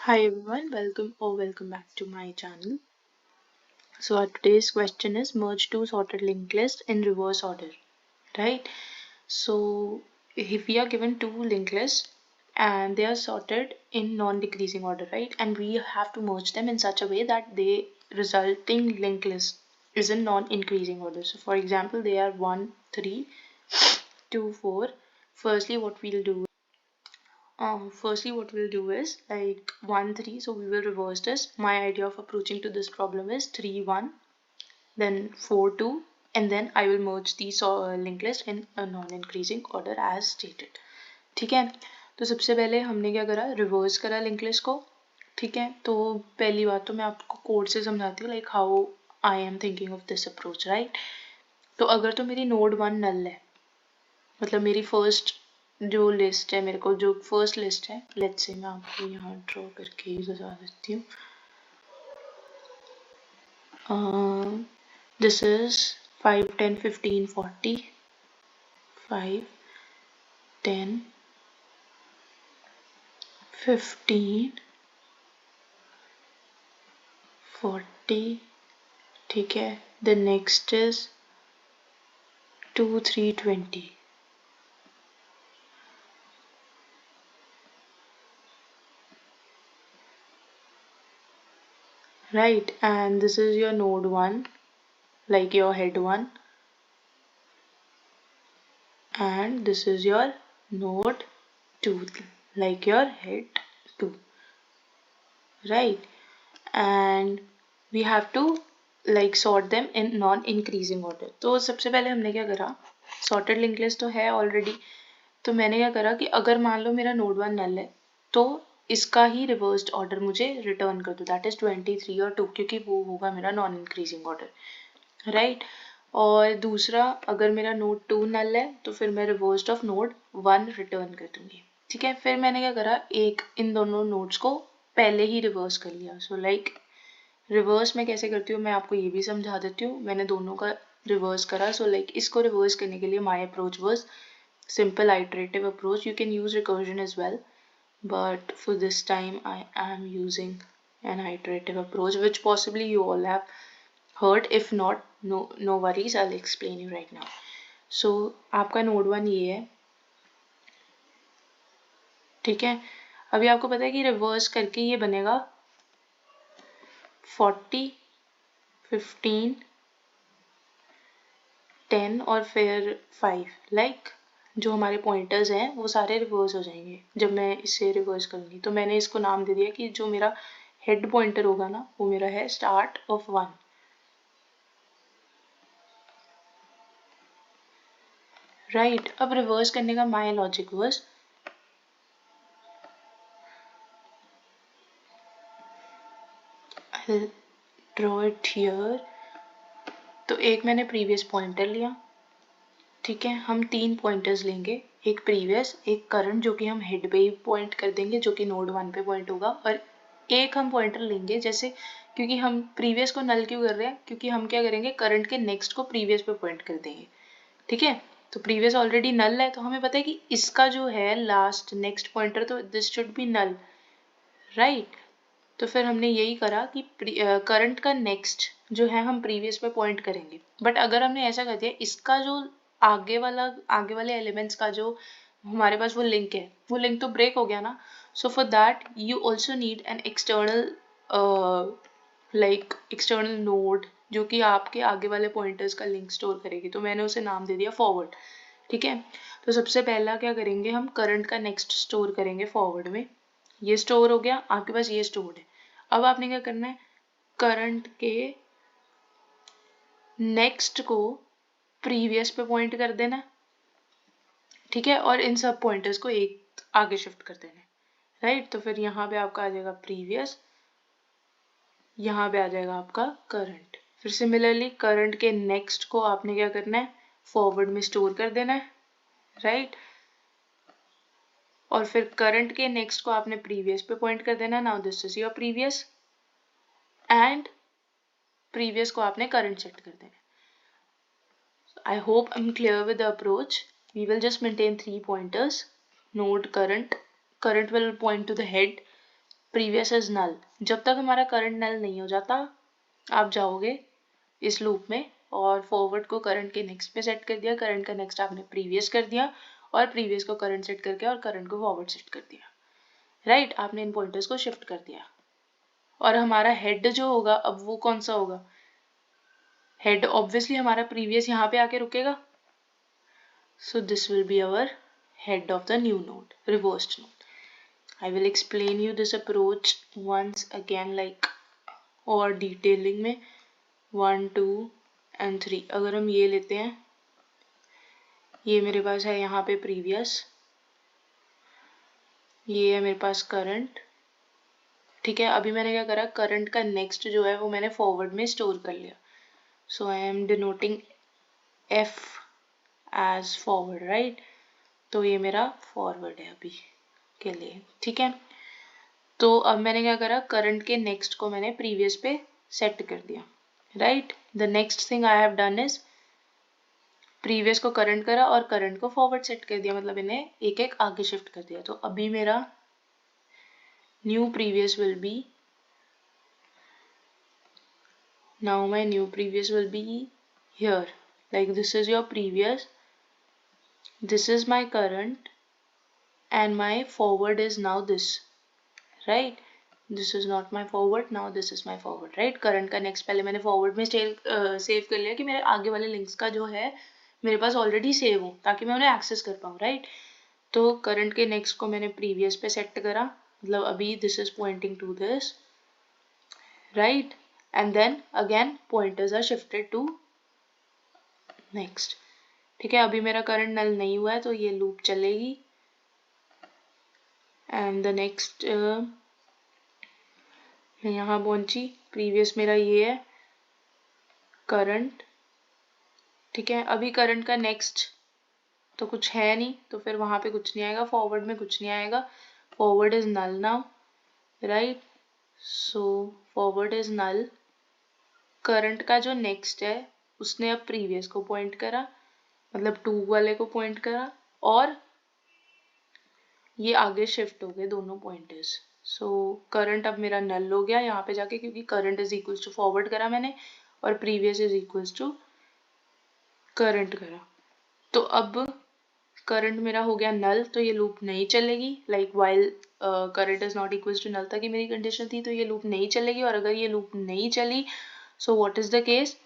Hi everyone, welcome back to my channel. So our today's question is merge two sorted linked lists in reverse order, right? So if we are given two linked lists and they are sorted in non-decreasing order, right? And we have to merge them in such a way that the resulting linked list is in non-increasing order. So for example, they are 1, 3, 2, 4. Firstly, what we'll do is like 1, 3. So we will reverse this. My idea of approaching to this problem is 3, 1, then 4, 2, and then I will merge these linked list in a non-increasing order as stated. ठीक है, तो सबसे पहले हमने क्या करा, reverse करा link list को. ठीक है, तो पहली बात तो मैं आपको कोड से समझाती हूँ, like how I am thinking of this approach, right. तो अगर तो मेरी नोड 1 नल है, मतलब मेरी फर्स्ट जो लिस्ट है, मेरे को जो फर्स्ट लिस्ट है, लेट्स से मैं आपको यहाँ ड्रॉ करके ही बता देती हूँ. This is 5, 10, 15, 40, 5, 10, 15, 40. ठीक है, the next is 2, 3, 20. Right, and this is your node 1, like your head 1, and this is your node 2, like your head 2, right. And we have to like sort them in non-increasing order. तो सबसे पहले हमने क्या करा, sorted linked list तो है already, तो मैंने क्या करा कि अगर मान लो मेरा node 1 null है तो इसका ही reversed order मुझे return कर दो, that is 23 और 2, क्योंकि वो होगा मेरा non-increasing order, right. और दूसरा, अगर मेरा node 2 null है तो फिर मैं reversed of node 1 return कर दूंगी. ठीक है, फिर मैंने क्या करा, एक इन दोनों nodes को पहले ही रिवर्स कर लिया. सो लाइक रिवर्स में कैसे करती हूँ मैं आपको ये भी समझा देती हूँ. मैंने दोनों का रिवर्स करा. सो लाइक इसको रिवर्स करने के लिए my approach was simple iterative approach. You can use recursion as well, but for this time I am using an iterative approach, which possibly you all have heard. If not, no worries, I'll explain you right now. So आपका node 1 ये है, ठीक है. अभी आपको पता है कि रिवर्स करके ये बनेगा 40, 15, 10 और फिर 5. लाइक जो हमारे पॉइंटर्स हैं वो सारे रिवर्स हो जाएंगे जब मैं इसे रिवर्स करूँगी. तो मैंने इसको नाम दे दिया कि जो मेरा हेड पॉइंटर होगा ना, वो मेरा है स्टार्ट ऑफ 1. राइट, अब रिवर्स करने का my logic was I draw it here. तो एक मैंने प्रीवियस पॉइंटर लिया, ठीक है. हम 3 पॉइंटर्स लेंगे, एक प्रीवियस, एक करंट जो कि हम हेड पे ही पॉइंट कर देंगे, जो कि नोड 1 पे पॉइंट होगा, और एक हम पॉइंटर लेंगे जैसे, क्योंकि हम प्रीवियस को नल क्यों कर रहे हैं, क्योंकि हम क्या करेंगे, करंट के नेक्स्ट को प्रीवियस पे पॉइंट कर देंगे. ठीक है, तो प्रीवियस ऑलरेडी नल है, तो हमें पता है कि इसका जो है लास्ट नेक्स्ट पॉइंटर, तो this should be null, right. तो फिर हमने यही करा कि करंट का नेक्स्ट जो है हम प्रीवियस पे पॉइंट करेंगे. बट अगर हमने ऐसा कर दिया, इसका जो आगे वाले एलिमेंट्स का जो हमारे पास वो लिंक है, वो लिंक तो ब्रेक हो गया ना. So for that you also need an external like external node जो कि आपके आगे वाले पॉइंटर्स का लिंक स्टोर करेगी. तो मैंने उसे नाम दे दिया फॉरवर्ड. ठीक है, तो सबसे पहला क्या करेंगे, हम करंट का नेक्स्ट स्टोर करेंगे फॉरवर्ड में. ये स्टोर हो गया, आपके पास ये स्टोर है. अब आपने क्या करना है, करंट के नेक्स्ट को प्रीवियस पे पॉइंट कर देना, ठीक है, और इन सब पॉइंटर्स को एक आगे शिफ्ट कर देना, राइट. तो फिर यहाँ पे आपका आ जाएगा प्रीवियस, यहाँ पे आ जाएगा आपका करंट. फिर सिमिलरली करंट के नेक्स्ट को आपने क्या करना है, फॉरवर्ड में स्टोर कर देना है, राइट. और फिर करंट के नेक्स्ट को आपने प्रीवियस पे पॉइंट कर देना. Now this is your previous, and previous को आपने करंट सेट कर देना. I hope I'm clear with the approach. We will just maintain 3 pointers. Node current will point to the head. Previous is null. जब तक हमारा current नल नहीं हो जाता आप जाओगे इस लूप में और फॉरवर्ड को करंट के नेक्स्ट पे सेट कर दिया, करंट का नेक्स्ट आपने प्रीवियस कर दिया और प्रीवियस को करंट सेट करके और करंट को फॉरवर्ड सेट कर दिया, राइट। आपने इन पॉइंटर्स को शिफ्ट कर दिया और हमारा हेड जो होगा अब वो कौन सा होगा, हेड ऑब्वियसली हमारा प्रीवियस यहाँ पे आके रुकेगा, so this will be our head of the new node, reversed node. I will explain you this approach once again like और detailing में 1 2 and 3। अगर हम ये लेते हैं, ये मेरे पास है यहाँ पे प्रीवियस, ये है मेरे पास करंट, ठीक है। अभी मैंने क्या करा, करंट का नेक्स्ट जो है वो मैंने फॉरवर्ड में स्टोर कर लिया, so I am denoting F as forward, right. तो ये मेरा फॉरवर्ड है अभी के लिए, ठीक है। तो अब मैंने क्या करा, करंट के नेक्स्ट को मैंने प्रीवियस पे सेट कर दिया, right. The next thing I have done is previous को करंट करा और करंट को फॉरवर्ड सेट कर दिया, मतलब इन्हें एक एक आगे शिफ्ट कर दिया। तो अभी मेरा new previous will be, now my new previous will be here, like this is your previous, this is my current and my forward is now this, right। this is not my forward, now this is my forward, right। current का next पहले मैंने forward में save कर लिया कि मेरे आगे वाले links का जो है मेरे पास ऑलरेडी सेव हो ताकि मैं उन्हें एक्सेस कर पाऊँ, राइट। तो करंट के नेक्स्ट को मैंने प्रीवियस पे सेट करा, मतलब अभी this is pointing to this, right, and then again pointers are shifted to next, ठीक है। अभी मेरा करंट नल नहीं हुआ है तो ये लूप चलेगी एंड द नेक्स्ट मैं यहाँ पहुंची, प्रीवियस मेरा ये है करंट, ठीक है। अभी करंट का नेक्स्ट तो कुछ है नहीं तो फिर वहां पे कुछ नहीं आएगा, फॉरवर्ड में कुछ नहीं आएगा, forward is null now, right. So forward is null, current का जो नेक्स्ट है उसने अब प्रीवियस को पॉइंट करा, मतलब 2 वाले को पॉइंट करा और ये आगे शिफ्ट हो गए दोनों पॉइंटर्स। सो करंट अब मेरा नल हो गया यहाँ पे जाके, क्योंकि current is equals to forward करा मैंने और previous is equals to current करा। तो अब करंट मेरा हो गया नल, तो ये लूप नहीं चलेगी, like while current is not equals to null तक की मेरी कंडीशन थी, तो ये लूप नहीं चलेगी। और अगर ये लूप नहीं चली so what is the case,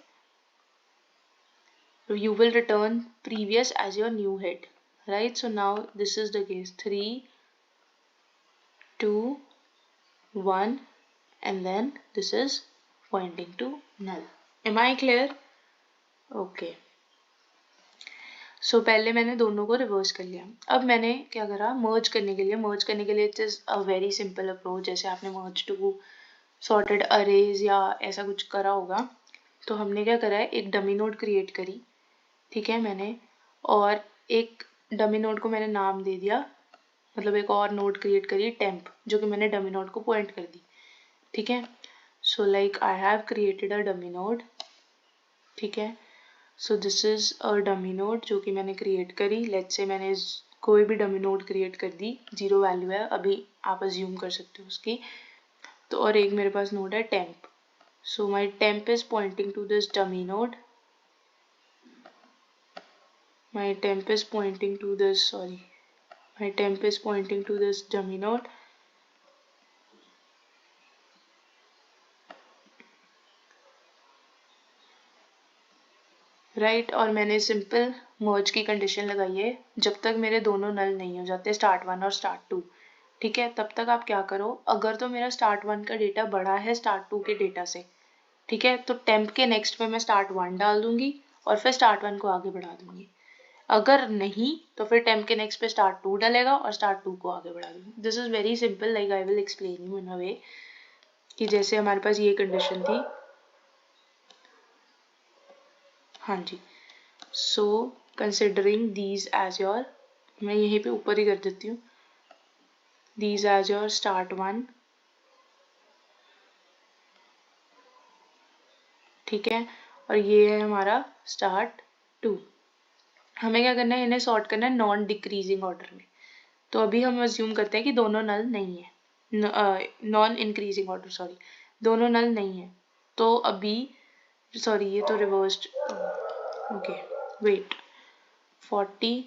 you will return previous as your new head, right। so now this is the case 3 2 1 and then this is pointing to null, am I clear, okay। so पहले मैंने दोनों को reverse कर लिया। अब मैंने क्या करा, मर्ज करने के लिए it is a very simple approach, जैसे आपने मर्ज टू सॉर्टेड अरेज या ऐसा कुछ करा होगा। तो हमने क्या करा है, एक डमी नोड क्रिएट करी, ठीक है मैंने, और एक डमी नोड को मैंने नाम दे दिया, मतलब एक और नोड क्रिएट करी टेम्प, जो कि मैंने डमी नोड को पॉइंट कर दी, ठीक है। So like I have created a dummy node, ठीक है। So this is a dummy node जो कि मैंने क्रिएट करी, लेट्स से मैंने कोई भी डमी नोड क्रिएट कर दी, 0 वैल्यू है अभी, आप अज्यूम कर सकते हो उसकी। तो और एक मेरे पास नोड है temp, so my temp is pointing to this dummy node, my temp is pointing to this, my temp is pointing to this dummy node, right. और मैंने सिंपल मर्ज की कंडीशन लगाई है, जब तक मेरे दोनों नल नहीं हो जाते स्टार्ट 1 और स्टार्ट 2, ठीक है, तब तक आप क्या करो, अगर तो मेरा स्टार्ट 1 का डेटा बड़ा है स्टार्ट 2 के डेटा से, ठीक है, तो टेम्प के नेक्स्ट पे मैं स्टार्ट 1 डाल दूंगी और फिर स्टार्ट 1 को आगे बढ़ा दूंगी। अगर नहीं तो फिर टेम्प के नेक्स्ट पे स्टार्ट 2 डलेगा और स्टार्ट 2 को आगे बढ़ा दूंगी। This is very simple, like I will explain you in a way कि जैसे हमारे पास ये कंडीशन थी, हाँ जी। So considering these as your, मैं यहीं पे ऊपर ही कर देती हूँ, दीज एज योर स्टार्ट 1, ठीक है, और ये है हमारा स्टार्ट 2। हमें क्या करना है, इन्हें सॉर्ट करना है नॉन डिक्रीजिंग ऑर्डर में। तो अभी हम अज्यूम करते हैं कि दोनों नल नहीं है, नॉन इंक्रीजिंग ऑर्डर, सॉरी, दोनों नल नहीं है। तो अभी सॉरी ये तो रिवर्स्ड, ओके वेट, 40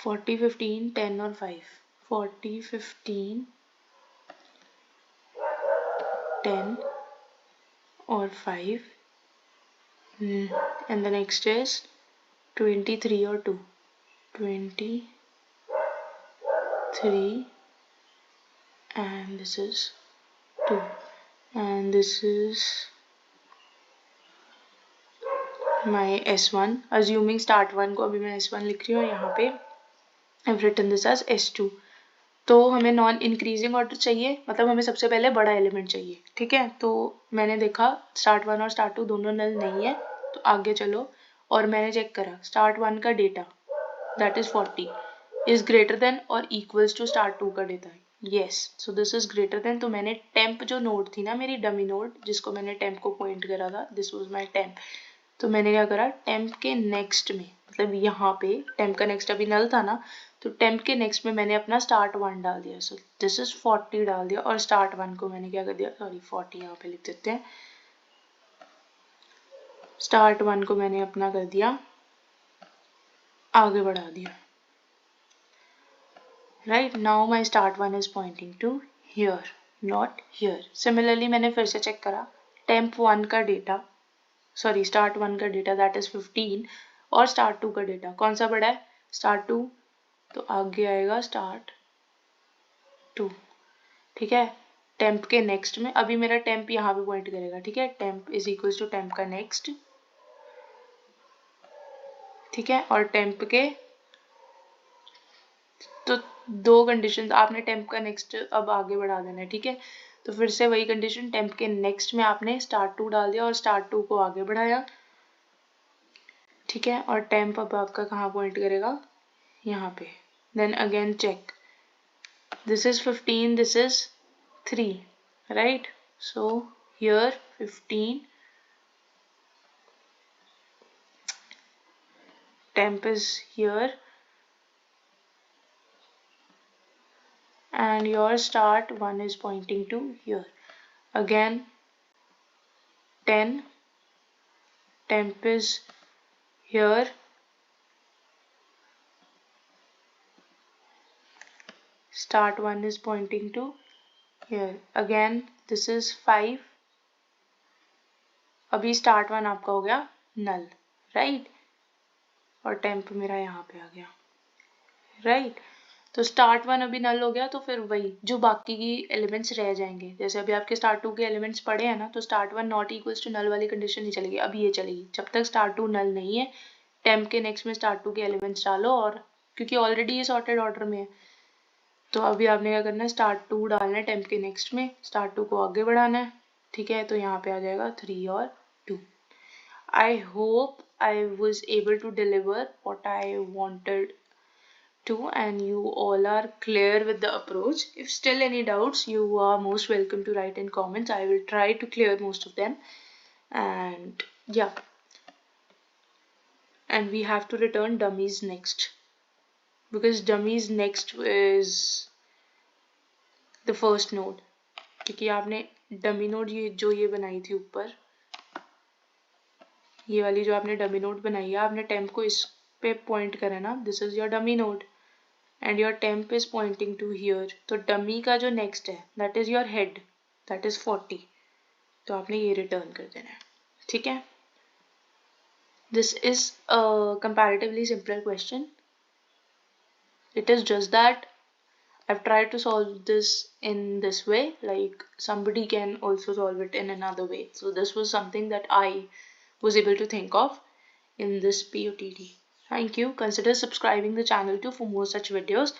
15 10 और 5, 40 15 10 or 5, and the next is 23 or 2, 23 and this is 2 and this is my S1, assuming start 1 को अभी मैं S1 लिख रही हूँ, यहाँ पे I've written this as S2। तो हमें नॉन इंक्रीजिंग ऑर्डर चाहिए, मतलब हमें सबसे पहले बड़ा एलिमेंट चाहिए, ठीक है। तो मैंने देखा स्टार्ट 1 और स्टार्ट 2 दोनों नल नहीं है, तो आगे चलो, और मैंने चेक करा स्टार्ट 1 का data that is 40 is greater than और इक्वल्स टू स्टार्ट 2 का data, yes, so this is greater than. तो मैंने टेम्प जो नोड थी ना मेरी डमी नोड, जिसको मैंने टेम्प को पॉइंट करा था, दिस वाज माय टेम्प, तो मैंने क्या करा, टेम्प के नेक्स्ट में, मतलब यहाँ पे टेम्प का नेक्स्ट अभी नल था ना, तो टेम्प के नेक्स्ट में मैंने अपना स्टार्ट 1 डाल दिया, सो दिस इज 40 डाल दिया, और स्टार्ट 1 को मैंने क्या कर दिया, सॉरी 40 यहाँ पे लिख देते हैं, स्टार्ट 1 को मैंने अपना कर दिया, आगे बढ़ा दिया, right. Now my start 1 is pointing to here, not here. Similarly मैंने फिर से चेक करा, टेम्प 1 का डेटा, सॉरी स्टार्ट 1 का डेटा दैट इज 15 और स्टार्ट 2 का डेटा कौन सा बड़ा है, स्टार्ट 2, तो आगे आएगा स्टार्ट 2, ठीक है। टेम्प के नेक्स्ट में अभी मेरा टेम्प यहाँ पे पॉइंट करेगा, ठीक है, temp is equal to temp का नेक्स्ट, ठीक है, और टेम्प के तो दो कंडीशन, आपने टेम्प का नेक्स्ट अब आगे बढ़ा देना है, ठीक है। तो फिर से वही कंडीशन, टेम्प के नेक्स्ट में आपने स्टार्ट 2 डाल दिया और स्टार्ट 2 को आगे बढ़ाया, ठीक है, और टेम्प अब आपका कहाँ पॉइंट करेगा, यहाँ पे। Then again check, this is 15, this is 3, right? So here 15, temp is here, and your start 1 is pointing to here. Again 10, temp is here, start 1 is pointing to here. Again this is 5, अभी start 1 आपका हो गया null, right? और temp मेरा यहाँ पे आ गया, right. तो स्टार्ट 1 अभी नल हो गया, तो फिर वही जो बाकी की एलिमेंट्स रह जाएंगे, जैसे अभी आपके स्टार्ट 2 के एलिमेंट्स पड़े हैं ना, तो start 1 not equals to null वाली कंडीशन नहीं चलेगी, अभी ये चलेगी, जब तक स्टार्ट 2 नल नहीं है, टेम्प के नेक्स्ट में स्टार्ट 2 के एलिमेंट्स डालो, और क्योंकि ऑलरेडी ये सॉर्टेड ऑर्डर में है, तो अभी आपने क्या करना है, स्टार्ट 2 डालना है टेम्प के नेक्स्ट में, स्टार्ट 2 को आगे बढ़ाना है, ठीक है। तो यहाँ पे आ जाएगा 3 और 2। I hope I was able to deliver what I wanted to, and you all are clear with the approach. If still any doubts, you are most welcome to write in comments. I will try to clear most of them. And yeah, and we have to return dummies next, because dummies next is the first node, क्योंकि आपने dummy node ये बनाई थी ऊपर, ये वाली जो आपने डमी नोड बनाई है, आपने टेम्प को इस पे पॉइंट करा ना, this is your dummy node and your temp is pointing to here, तो डमी का जो नेक्स्ट है that is your head, that is 40, तो आपने ये रिटर्न कर देना है, ठीक है। This is a comparatively simpler question. It is just that I've tried to solve this in this way, like somebody can also solve it in another way, so this was something that I was able to think of in this POTD. Thank you. Consider subscribing the channel too for more such videos,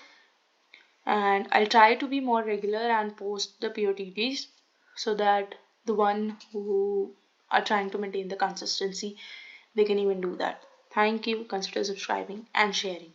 and I'll try to be more regular and post the POTDs so that the one who are trying to maintain the consistency, they can even do that. Thank you. Consider subscribing and sharing.